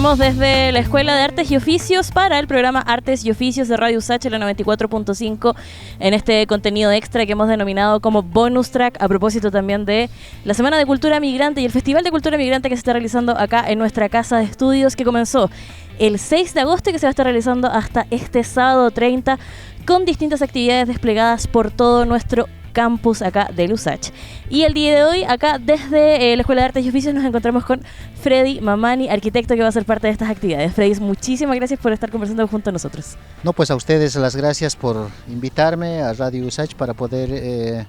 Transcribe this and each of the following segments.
Estamos desde la Escuela de Artes y Oficios para el programa Artes y Oficios de Radio USACH, la 94.5, en este contenido extra que hemos denominado como bonus track, a propósito también de la Semana de Cultura Migrante y el Festival de Cultura Migrante que se está realizando acá en nuestra casa de estudios, que comenzó el 6 de agosto y que se va a estar realizando hasta este sábado 30, con distintas actividades desplegadas por todo nuestro campus acá de USACH. Y el día de hoy, acá desde la Escuela de Artes y Oficios, nos encontramos con Freddy Mamani, arquitecto que va a ser parte de estas actividades. Freddy, muchísimas gracias por estar conversando junto a nosotros. No, pues a ustedes las gracias por invitarme a Radio USACH para poder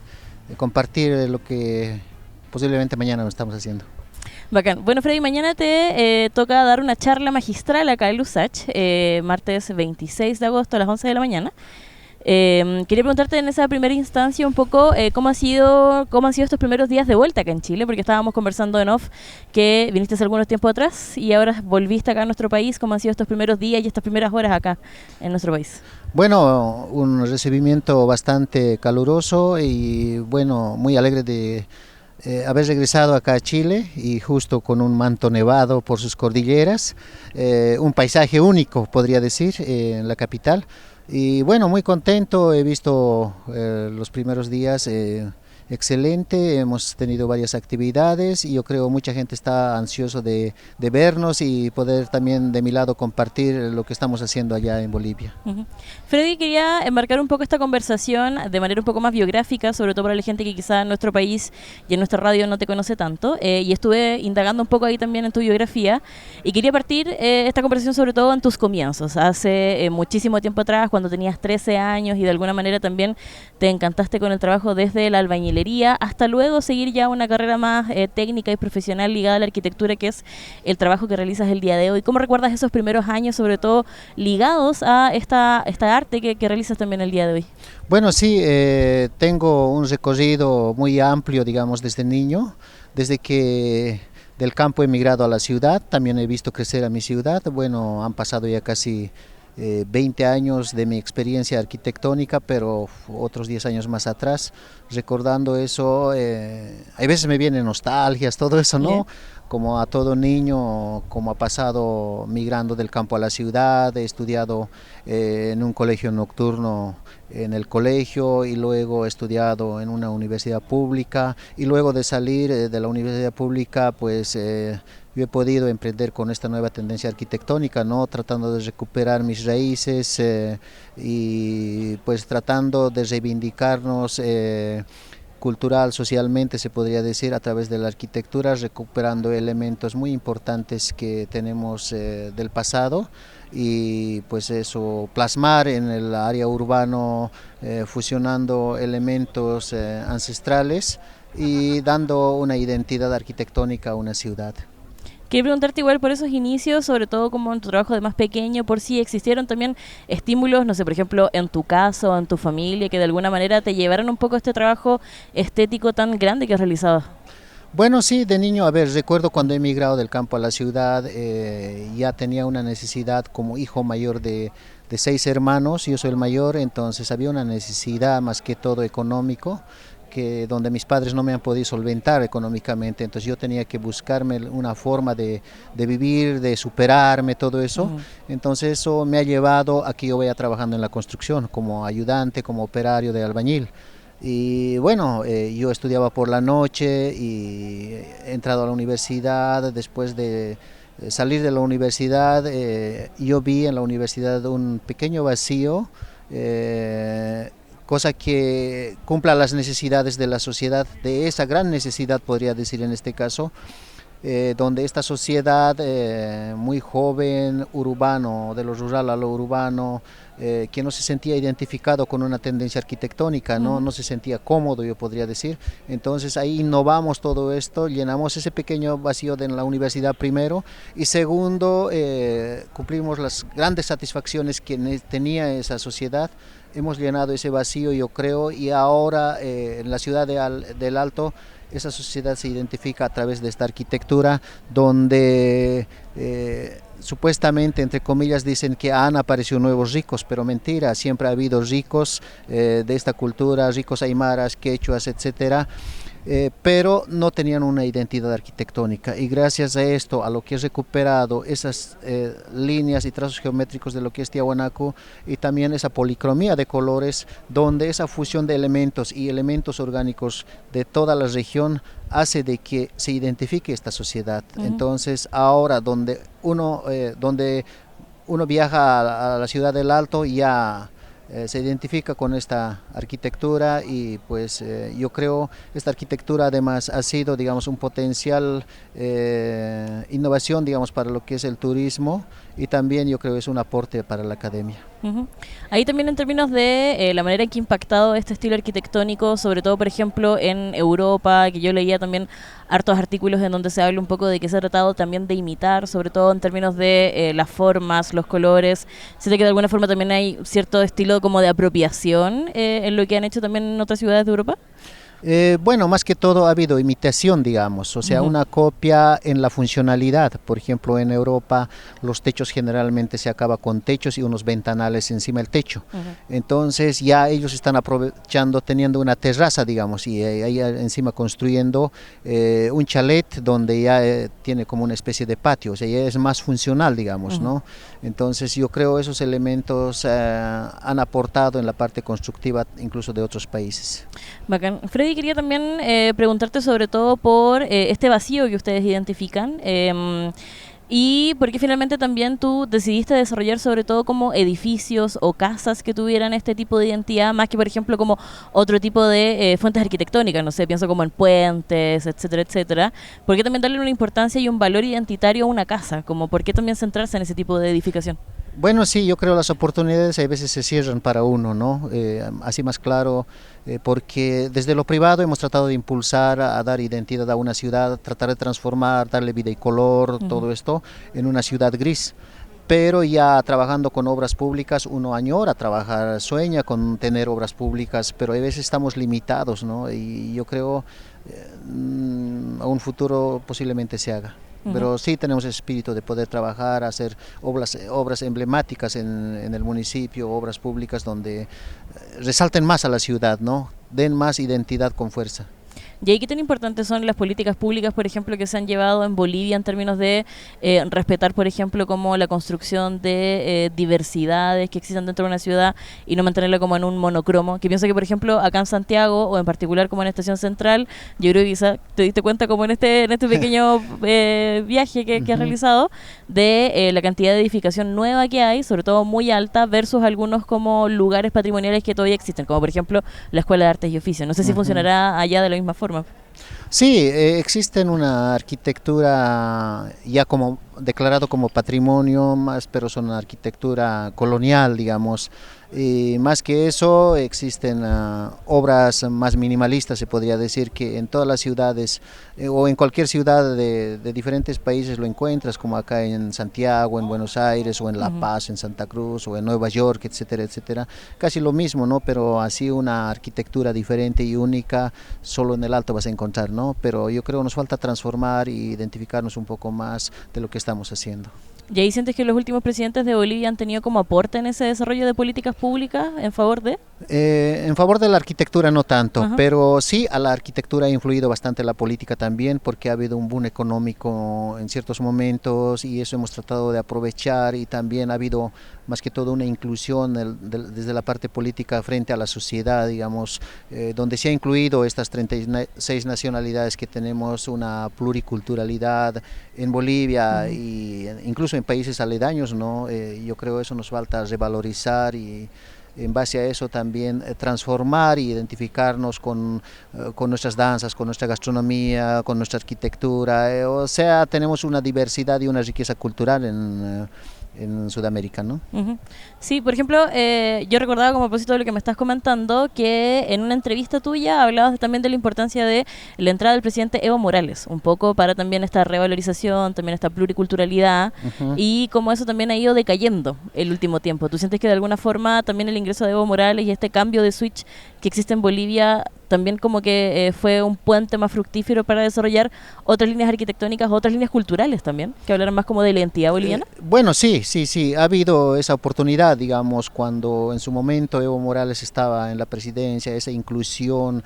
compartir lo que posiblemente mañana nos estamos haciendo. Bacán. Bueno, Freddy, mañana te toca dar una charla magistral acá en USACH, martes 26 de agosto a las 11 de la mañana. Quería preguntarte en esa primera instancia un poco cómo han sido estos primeros días de vuelta acá en Chile, porque estábamos conversando en off que viniste hace algunos tiempos atrás y ahora volviste acá a nuestro país. ¿Cómo han sido estos primeros días y estas primeras horas acá en nuestro país? Bueno, un recibimiento bastante caluroso y bueno, muy alegre de haber regresado acá a Chile y justo con un manto nevado por sus cordilleras, un paisaje único podría decir en la capital. Y bueno, muy contento, he visto los primeros días excelente, hemos tenido varias actividades y yo creo mucha gente está ansioso de vernos y poder también de mi lado compartir lo que estamos haciendo allá en Bolivia. Freddy, quería enmarcar un poco esta conversación de manera un poco más biográfica, sobre todo para la gente que quizá en nuestro país y en nuestra radio no te conoce tanto, y estuve indagando un poco ahí también en tu biografía y quería partir esta conversación sobre todo en tus comienzos, hace muchísimo tiempo atrás, cuando tenías 13 años y de alguna manera también te encantaste con el trabajo desde la albañilería hasta luego seguir ya una carrera más técnica y profesional ligada a la arquitectura, que es el trabajo que realizas el día de hoy. ¿Cómo recuerdas esos primeros años, sobre todo ligados a esta arte que realizas también el día de hoy? Bueno, sí, tengo un recorrido muy amplio, digamos, desde niño, desde que del campo he emigrado a la ciudad, también he visto crecer a mi ciudad. Bueno, han pasado ya casi 20 años de mi experiencia arquitectónica, pero otros 10 años más atrás, recordando eso, hay veces me vienen nostalgias, todo eso, ¿no? Yeah. Como a todo niño, como ha pasado migrando del campo a la ciudad, he estudiado en un colegio nocturno en el colegio y luego he estudiado en una universidad pública y luego de salir de la universidad pública, pues yo he podido emprender con esta nueva tendencia arquitectónica, ¿no? Tratando de recuperar mis raíces y pues tratando de reivindicarnos cultural, socialmente se podría decir, a través de la arquitectura, recuperando elementos muy importantes que tenemos del pasado y pues eso, plasmar en el área urbano, fusionando elementos ancestrales y dando una identidad arquitectónica a una ciudad. Quería preguntarte igual por esos inicios, sobre todo como en tu trabajo de más pequeño, por si existieron también estímulos, no sé, por ejemplo, en tu caso o en tu familia, que de alguna manera te llevaron un poco a este trabajo estético tan grande que has realizado. Bueno, sí, de niño, a ver, recuerdo cuando he emigrado del campo a la ciudad, ya tenía una necesidad como hijo mayor de 6 hermanos, yo soy el mayor, entonces había una necesidad más que todo económico, que donde mis padres no me han podido solventar económicamente, entonces yo tenía que buscarme una forma de vivir, de superarme, todo eso. Entonces eso me ha llevado a que yo vaya trabajando en la construcción como ayudante, como operario de albañil. Y bueno, yo estudiaba por la noche y he entrado a la universidad. Después de salir de la universidad, yo vi en la universidad un pequeño vacío, cosa que cumpla las necesidades de la sociedad, de esa gran necesidad podría decir en este caso, donde esta sociedad muy joven, urbano, de lo rural a lo urbano, que no se sentía identificado con una tendencia arquitectónica, no se sentía cómodo, yo podría decir. Entonces ahí innovamos todo esto, llenamos ese pequeño vacío de la universidad primero y segundo, cumplimos las grandes satisfacciones que tenía esa sociedad. Hemos llenado ese vacío, yo creo, y ahora en la ciudad del Alto esa sociedad se identifica a través de esta arquitectura donde supuestamente, entre comillas, dicen que han aparecido nuevos ricos, pero mentira, siempre ha habido ricos de esta cultura, ricos aymaras, quechuas, etcétera, pero no tenían una identidad arquitectónica, y gracias a esto, a lo que he recuperado esas líneas y trazos geométricos de lo que es Tiahuanaco, y también esa policromía de colores, donde esa fusión de elementos y elementos orgánicos de toda la región hace de que se identifique esta sociedad. Entonces ahora donde uno viaja a la ciudad del Alto, ya se identifica con esta arquitectura, y pues yo creo esta arquitectura además ha sido, digamos, un potencial innovación, digamos, para lo que es el turismo, y también yo creo que es un aporte para la academia. Ahí también en términos de la manera en que ha impactado este estilo arquitectónico, sobre todo por ejemplo en Europa, que yo leía también hartos artículos en donde se habla un poco de que se ha tratado también de imitar, sobre todo en términos de las formas, los colores. Siento que de alguna forma también hay cierto estilo como de apropiación en lo que han hecho también en otras ciudades de Europa. Bueno, más que todo ha habido imitación, digamos, o sea, una copia en la funcionalidad. Por ejemplo, en Europa los techos generalmente se acaba con techos y unos ventanales encima del techo. Entonces ya ellos están aprovechando, teniendo una terraza, digamos, y ahí encima construyendo un chalet donde ya tiene como una especie de patio, o sea, ya es más funcional, digamos, ¿no? Entonces yo creo esos elementos han aportado en la parte constructiva incluso de otros países. Bacán. Freddy, quería también preguntarte sobre todo por este vacío que ustedes identifican y porque finalmente también tú decidiste desarrollar sobre todo como edificios o casas que tuvieran este tipo de identidad, más que por ejemplo como otro tipo de fuentes arquitectónicas, no sé, pienso como en puentes, etcétera, etcétera. ¿Por qué también darle una importancia y un valor identitario a una casa? Como, ¿por qué también centrarse en ese tipo de edificación? Bueno, sí, yo creo las oportunidades a veces se cierran para uno, ¿no? Así más claro, porque desde lo privado hemos tratado de impulsar a dar identidad a una ciudad, tratar de transformar, darle vida y color, todo esto, en una ciudad gris. Pero ya trabajando con obras públicas, uno añora trabajar, sueña con tener obras públicas, pero a veces estamos limitados, ¿no? Y yo creo a un futuro posiblemente se haga. Pero sí tenemos espíritu de poder trabajar, hacer obras emblemáticas en el municipio, obras públicas donde resalten más a la ciudad, ¿no? Den más identidad con fuerza. ¿Y ahí qué tan importantes son las políticas públicas, por ejemplo, que se han llevado en Bolivia en términos de respetar, por ejemplo, como la construcción de diversidades que existen dentro de una ciudad y no mantenerla como en un monocromo? Que pienso que, por ejemplo, acá en Santiago, o en particular como en Estación Central, yo creo que quizá te diste cuenta como en este pequeño viaje que has realizado, de la cantidad de edificación nueva que hay, sobre todo muy alta, versus algunos como lugares patrimoniales que todavía existen, como por ejemplo la Escuela de Artes y Oficios. No sé si funcionará allá de la misma forma. Sí, existe una arquitectura ya como declarado como patrimonio, más, pero son una arquitectura colonial, digamos. Y más que eso, existen obras más minimalistas, se podría decir, que en todas las ciudades o en cualquier ciudad de diferentes países lo encuentras, como acá en Santiago, en Buenos Aires, o en La Paz, en Santa Cruz, o en Nueva York, etcétera, etcétera. Casi lo mismo, ¿no? Pero así una arquitectura diferente y única, solo en el Alto vas a encontrar, ¿no? Pero yo creo que nos falta transformar e identificarnos un poco más de lo que estamos haciendo. ¿Y ahí sientes que los últimos presidentes de Bolivia han tenido como aporte en ese desarrollo de políticas públicas en favor de? En favor de la arquitectura no tanto, pero sí a la arquitectura ha influido bastante la política también, porque ha habido un boom económico en ciertos momentos y eso hemos tratado de aprovechar, y también ha habido más que todo una inclusión desde la parte política frente a la sociedad, digamos, donde se ha incluido estas 36 nacionalidades que tenemos, una pluriculturalidad en Bolivia e incluso en países aledaños, ¿no? Yo creo que eso nos falta revalorizar y en base a eso también transformar y identificarnos con nuestras danzas, con nuestra gastronomía, con nuestra arquitectura, o sea, tenemos una diversidad y una riqueza cultural en Sudamérica, ¿no? Sí, por ejemplo, yo recordaba como propósito de lo que me estás comentando, que en una entrevista tuya hablabas también de la importancia de la entrada del presidente Evo Morales, un poco para también esta revalorización, también esta pluriculturalidad, y cómo eso también ha ido decayendo el último tiempo. ¿Tú sientes que de alguna forma también el ingreso de Evo Morales y este cambio de switch que existe en Bolivia también como que fue un puente más fructífero para desarrollar otras líneas arquitectónicas, otras líneas culturales también, que hablaran más como de la identidad boliviana. Bueno, sí, ha habido esa oportunidad, digamos, cuando en su momento Evo Morales estaba en la presidencia, esa inclusión,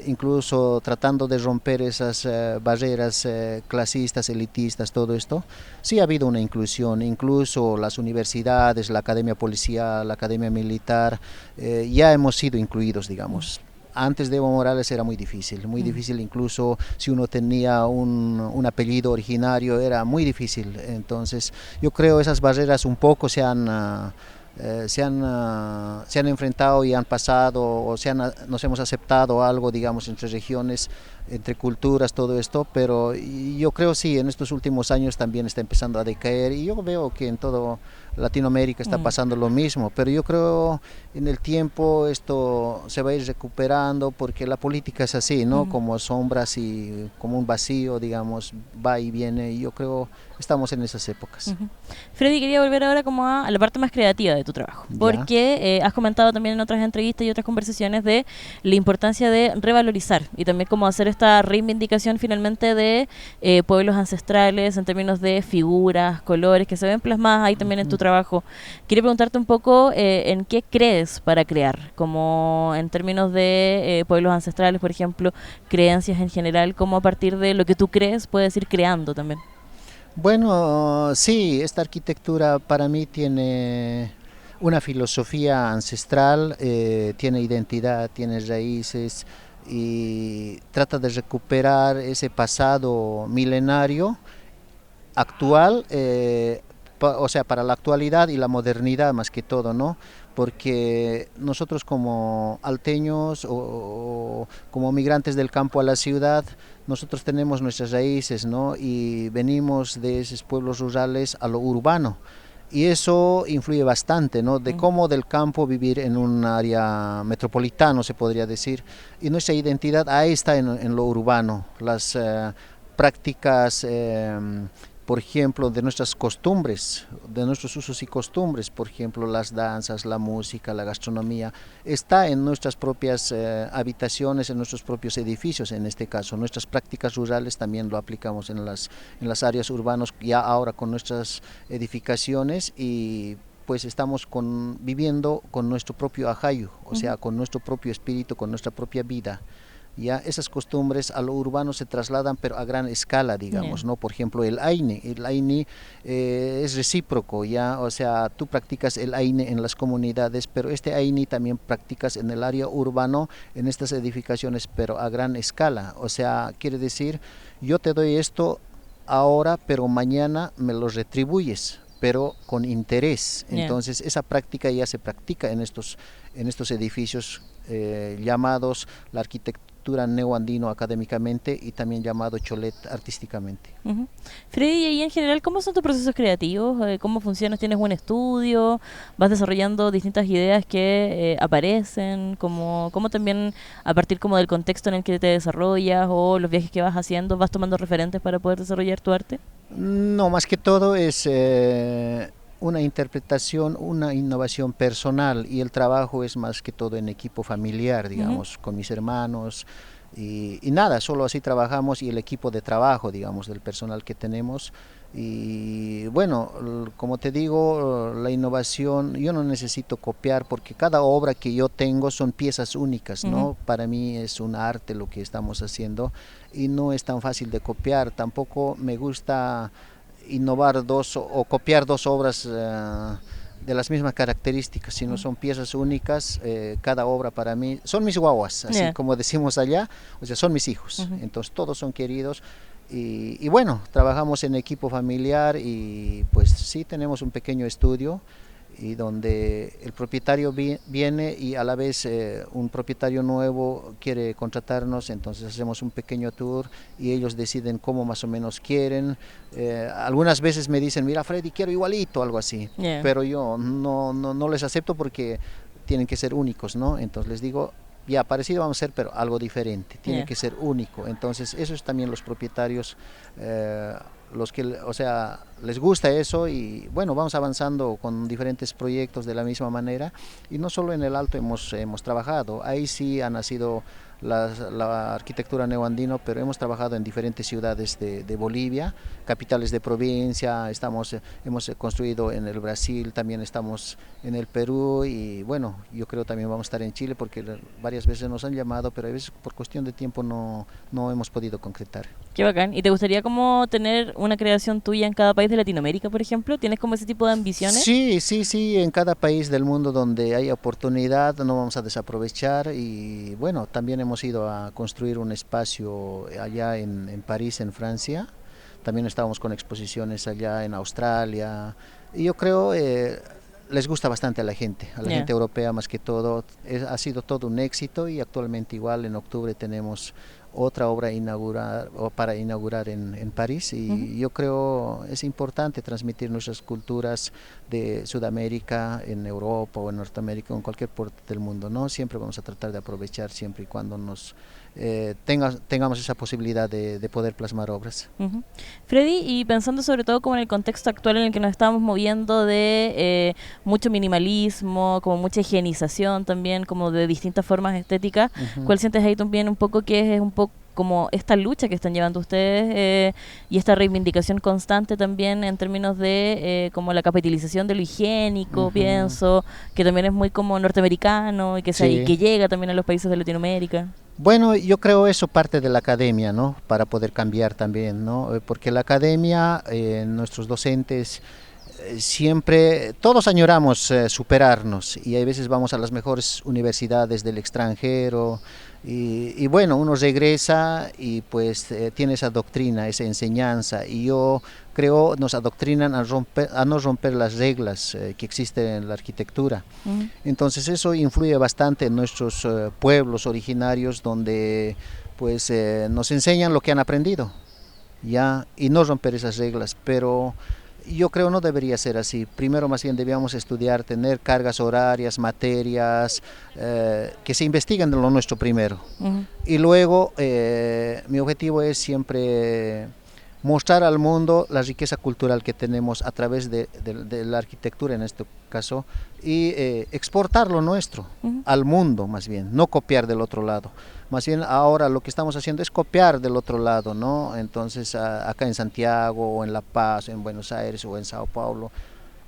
incluso tratando de romper esas barreras clasistas, elitistas, todo esto. Sí ha habido una inclusión, incluso las universidades, la academia policial, la academia militar, ya hemos sido incluidos, digamos. Antes de Evo Morales era muy difícil, incluso si uno tenía un apellido originario era muy difícil. Entonces yo creo esas barreras un poco se han enfrentado y han pasado, o nos hemos aceptado algo, digamos, entre regiones, entre culturas, todo esto, pero yo creo sí, en estos últimos años también está empezando a decaer, y yo veo que en todo Latinoamérica está pasando lo mismo, pero yo creo en el tiempo esto se va a ir recuperando, porque la política es así, ¿no? Como sombras y como un vacío, digamos, va y viene, y yo creo estamos en esas épocas. Freddy, quería volver ahora como a la parte más creativa de tu trabajo, porque has comentado también en otras entrevistas y otras conversaciones de la importancia de revalorizar y también como hacer esta reivindicación finalmente de pueblos ancestrales en términos de figuras, colores que se ven plasmadas ahí también en tu trabajo. Quería preguntarte un poco en qué crees para crear, como en términos de pueblos ancestrales, por ejemplo, creencias en general, cómo a partir de lo que tú crees puedes ir creando también. Bueno, sí, esta arquitectura para mí tiene una filosofía ancestral, tiene identidad, tiene raíces y trata de recuperar ese pasado milenario actual, o sea, para la actualidad y la modernidad más que todo, ¿no? Porque nosotros como alteños o como migrantes del campo a la ciudad, nosotros tenemos nuestras raíces, ¿no? Y venimos de esos pueblos rurales a lo urbano. Y eso influye bastante, ¿no? De cómo del campo vivir en un área metropolitana, se podría decir. Y nuestra identidad ahí está en lo urbano. Las prácticas, por ejemplo, de nuestras costumbres, de nuestros usos y costumbres, por ejemplo, las danzas, la música, la gastronomía, está en nuestras propias habitaciones, en nuestros propios edificios, en este caso. Nuestras prácticas rurales también lo aplicamos en las áreas urbanas, ya ahora con nuestras edificaciones, y pues estamos viviendo con nuestro propio ajayu, o sea, con nuestro propio espíritu, con nuestra propia vida. Ya esas costumbres a lo urbano se trasladan, pero a gran escala, digamos, ¿no? Por ejemplo, el Aine es recíproco, ya, o sea, tú practicas el Aine en las comunidades, pero este Aine también practicas en el área urbano, en estas edificaciones, pero a gran escala. O sea, quiere decir, yo te doy esto ahora, pero mañana me lo retribuyes, pero con interés. Entonces esa práctica ya se practica en estos edificios llamados la arquitectura neoandino académicamente y también llamado cholet artísticamente. Freddy, y en general, ¿cómo son tus procesos creativos? ¿Cómo funcionas? ¿Tienes un estudio? ¿Vas desarrollando distintas ideas que aparecen? ¿Cómo también a partir como del contexto en el que te desarrollas o los viajes que vas haciendo, vas tomando referentes para poder desarrollar tu arte? No, más que todo es una interpretación, una innovación personal, y el trabajo es más que todo en equipo familiar, digamos, con mis hermanos, y nada, solo así trabajamos, y el equipo de trabajo, digamos, del personal que tenemos. Y bueno, como te digo, la innovación, yo no necesito copiar, porque cada obra que yo tengo son piezas únicas, ¿no? Para mí es un arte lo que estamos haciendo, y no es tan fácil de copiar. Tampoco me gusta innovar o copiar dos obras de las mismas características, sino son piezas únicas. Cada obra para mí son mis guaguas, así como decimos allá, o sea, son mis hijos. Entonces todos son queridos, y bueno, trabajamos en equipo familiar, y pues sí tenemos un pequeño estudio, y donde el propietario viene, y a la vez un propietario nuevo quiere contratarnos, entonces hacemos un pequeño tour y ellos deciden cómo más o menos quieren. Algunas veces me dicen, mira Freddy, quiero igualito, algo así, pero yo no les acepto, porque tienen que ser únicos, ¿no? Entonces les digo, ya parecido vamos a hacer, pero algo diferente, tiene que ser único. Entonces eso es también los propietarios o sea, les gusta eso y bueno, vamos avanzando con diferentes proyectos de la misma manera y no solo en el Alto hemos trabajado, ahí sí ha nacido la arquitectura neoandino, pero hemos trabajado en diferentes ciudades de Bolivia, capitales de provincia, hemos construido en el Brasil, también estamos en el Perú y bueno, yo creo también vamos a estar en Chile porque varias veces nos han llamado, pero a veces por cuestión de tiempo no hemos podido concretar. Qué bacán. ¿Y te gustaría como tener una creación tuya en cada país de Latinoamérica, por ejemplo? ¿Tienes como ese tipo de ambiciones? Sí, en cada país del mundo donde hay oportunidad no vamos a desaprovechar y bueno, también hemos ido a construir un espacio allá en París, en Francia, también estábamos con exposiciones allá en Australia y yo creo les gusta bastante a la gente europea más que todo, ha sido todo un éxito y actualmente igual en octubre tenemos otra obra para inaugurar en París y yo creo es importante transmitir nuestras culturas de Sudamérica en Europa o en Norteamérica o en cualquier parte del mundo, ¿no? Siempre vamos a tratar de aprovechar siempre y cuando tengamos esa posibilidad de poder plasmar obras. Freddy, y pensando sobre todo como en el contexto actual en el que nos estamos moviendo de mucho minimalismo, como mucha higienización también, como de distintas formas estéticas, ¿cuál sientes ahí también un poco que es un poco como esta lucha que están llevando ustedes y esta reivindicación constante también en términos de como la capitalización de lo higiénico, pienso, que también es muy como norteamericano y que llega también a los países de Latinoamérica? Bueno, yo creo eso parte de la academia, ¿no? Para poder cambiar también, ¿no? Porque la academia, nuestros docentes, siempre, todos añoramos superarnos y a veces vamos a las mejores universidades del extranjero y bueno, uno regresa y pues tiene esa doctrina, esa enseñanza y yo creo nos adoctrinan a no romper las reglas que existen en la arquitectura. Entonces eso influye bastante en nuestros pueblos originarios donde pues nos enseñan lo que han aprendido, ¿ya? Y no romper esas reglas, pero yo creo no debería ser así. Primero más bien debíamos estudiar, tener cargas horarias, materias, que se investiguen de lo nuestro primero. Y luego mi objetivo es siempre mostrar al mundo la riqueza cultural que tenemos a través de la arquitectura en este caso y exportar lo nuestro al mundo más bien, no copiar del otro lado. Más bien ahora lo que estamos haciendo es copiar del otro lado, ¿no? Entonces acá en Santiago o en La Paz, en Buenos Aires o en Sao Paulo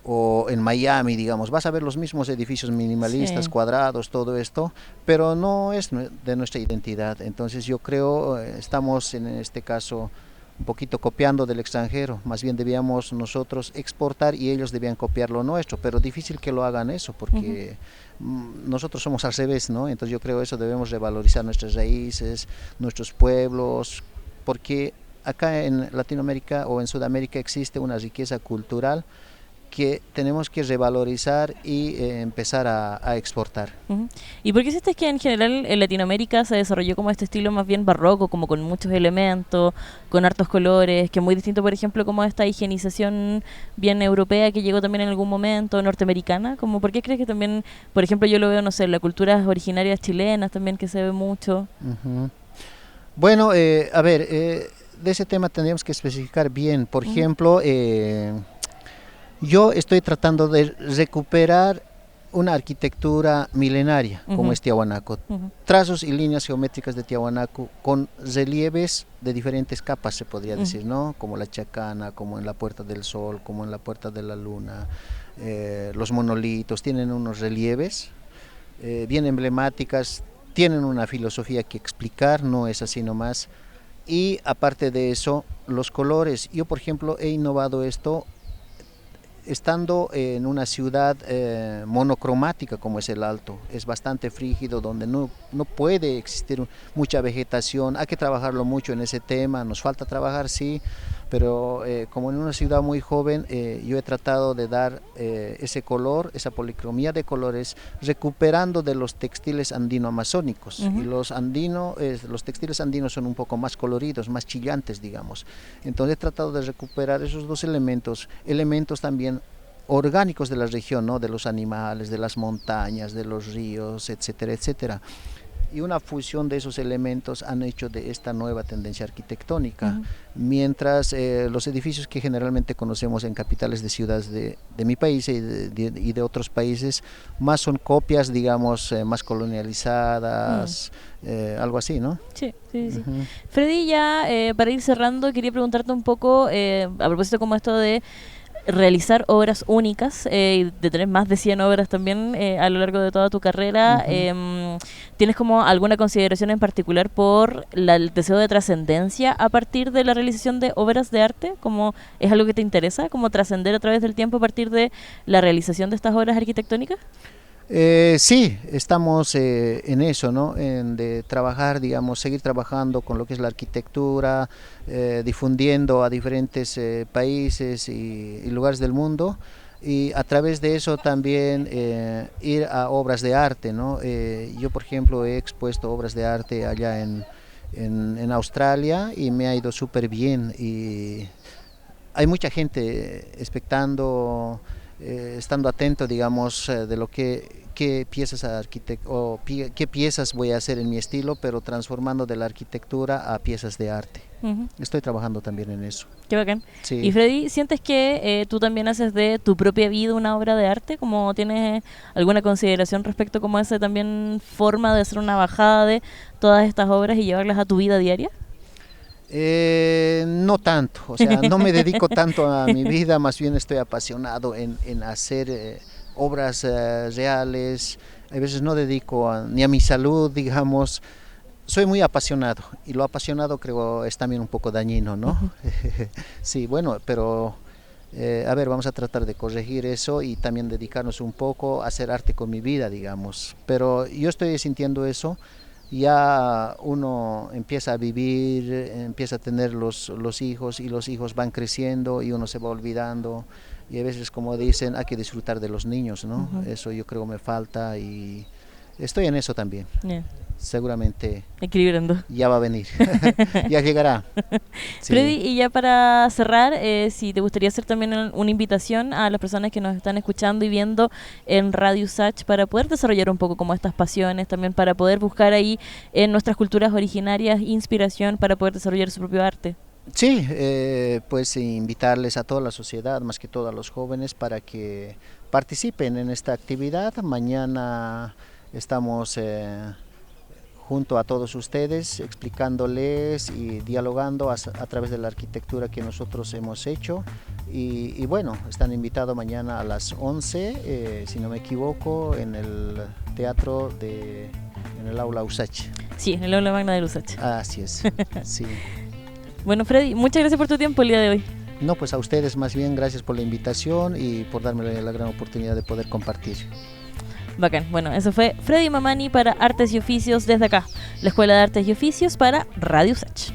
o en Miami, digamos, vas a ver los mismos edificios minimalistas, cuadrados, todo esto, pero no es de nuestra identidad. Entonces yo creo estamos en este caso un poquito copiando del extranjero, más bien debíamos nosotros exportar y ellos debían copiar lo nuestro, pero difícil que lo hagan eso porque nosotros somos al revés, ¿no? Entonces yo creo eso debemos revalorizar nuestras raíces, nuestros pueblos, porque acá en Latinoamérica o en Sudamérica existe una riqueza cultural que tenemos que revalorizar y empezar a exportar. ¿Y por qué sientes que en general en Latinoamérica se desarrolló como este estilo más bien barroco, como con muchos elementos, con hartos colores, que es muy distinto, por ejemplo, como esta higienización bien europea que llegó también en algún momento, norteamericana? Como, ¿por qué crees que también, por ejemplo, yo lo veo, no sé, en las culturas originarias chilenas también que se ve mucho? Bueno, a ver, de ese tema tendríamos que especificar bien. Por ejemplo, yo estoy tratando de recuperar una arquitectura milenaria como es Tiahuanaco, trazos y líneas geométricas de Tiahuanaco con relieves de diferentes capas se podría decir, ¿no? Como la chacana, como en la Puerta del Sol, como en la Puerta de la Luna, los monolitos tienen unos relieves bien emblemáticas, tienen una filosofía que explicar, no es así nomás, y aparte de eso los colores, yo por ejemplo he innovado esto estando en una ciudad monocromática como es el Alto, es bastante frígido, donde no puede existir mucha vegetación, hay que trabajarlo mucho en ese tema, nos falta trabajar sí, pero como en una ciudad muy joven yo he tratado de dar ese color, esa policromía de colores, recuperando de los textiles andino-amazónicos, y los textiles andinos son un poco más coloridos, más chillantes digamos, entonces he tratado de recuperar esos dos elementos también orgánicos de la región, ¿no? De los animales, de las montañas, de los ríos, etcétera, etcétera. y una fusión de esos elementos han hecho de esta nueva tendencia arquitectónica, mientras los edificios que generalmente conocemos en capitales de ciudades de mi país y de otros países, más son copias, digamos, más colonializadas, algo así, ¿no? Sí. Freddy, ya para ir cerrando, quería preguntarte un poco, a propósito como esto de realizar obras únicas, de tener más de 100 obras también a lo largo de toda tu carrera. ¿Tienes como alguna consideración en particular por el deseo de trascendencia a partir de la realización de obras de arte? ¿Como es algo que te interesa, como trascender a través del tiempo a partir de la realización de estas obras arquitectónicas? Sí, estamos en eso, ¿no? De trabajar, digamos, seguir trabajando con lo que es la arquitectura, difundiendo a diferentes países y lugares del mundo, y a través de eso también ir a obras de arte, ¿no? Yo, por ejemplo, he expuesto obras de arte allá en Australia y me ha ido súper bien, y hay mucha gente expectando, estando atento, digamos, de lo que qué piezas qué piezas voy a hacer en mi estilo, pero transformando de la arquitectura a piezas de arte. Estoy trabajando también en eso. Qué bacán. Sí. Y Freddy, ¿sientes que tú también haces de tu propia vida una obra de arte? ¿Como tienes alguna consideración respecto como esa también forma de hacer una bajada de todas estas obras y llevarlas a tu vida diaria? No tanto, o sea, no me dedico tanto a mi vida, más bien estoy apasionado en hacer obras reales. A veces no dedico ni a mi salud, digamos. Soy muy apasionado, y lo apasionado creo es también un poco dañino, ¿no? Sí, bueno, pero a ver, vamos a tratar de corregir eso y también dedicarnos un poco a hacer arte con mi vida, digamos. Pero yo estoy sintiendo eso. Ya uno empieza a vivir, empieza a tener los hijos, y los hijos van creciendo y uno se va olvidando, y a veces, como dicen, hay que disfrutar de los niños, ¿no? Eso yo creo me falta, y estoy en eso también. Seguramente equilibrando. Ya va a venir, ya llegará. Sí. Freddy, y ya para cerrar, si te gustaría hacer también una invitación a las personas que nos están escuchando y viendo en Radio Usach para poder desarrollar un poco como estas pasiones, también para poder buscar ahí en nuestras culturas originarias inspiración para poder desarrollar su propio arte. Sí, pues invitarles a toda la sociedad, más que todo a los jóvenes, para que participen en esta actividad. Mañana estamos junto a todos ustedes, explicándoles y dialogando a través de la arquitectura que nosotros hemos hecho. Y bueno, están invitados mañana a las 11, si no me equivoco, en el teatro en el Aula Usach. Sí, en el Aula Magna de Usach. Así es, sí. Bueno, Freddy, muchas gracias por tu tiempo el día de hoy. No, pues a ustedes más bien, gracias por la invitación y por darme la gran oportunidad de poder compartir. Bacán. Bueno, eso fue Freddy Mamani para Artes y Oficios desde acá, la Escuela de Artes y Oficios para Radio Usach.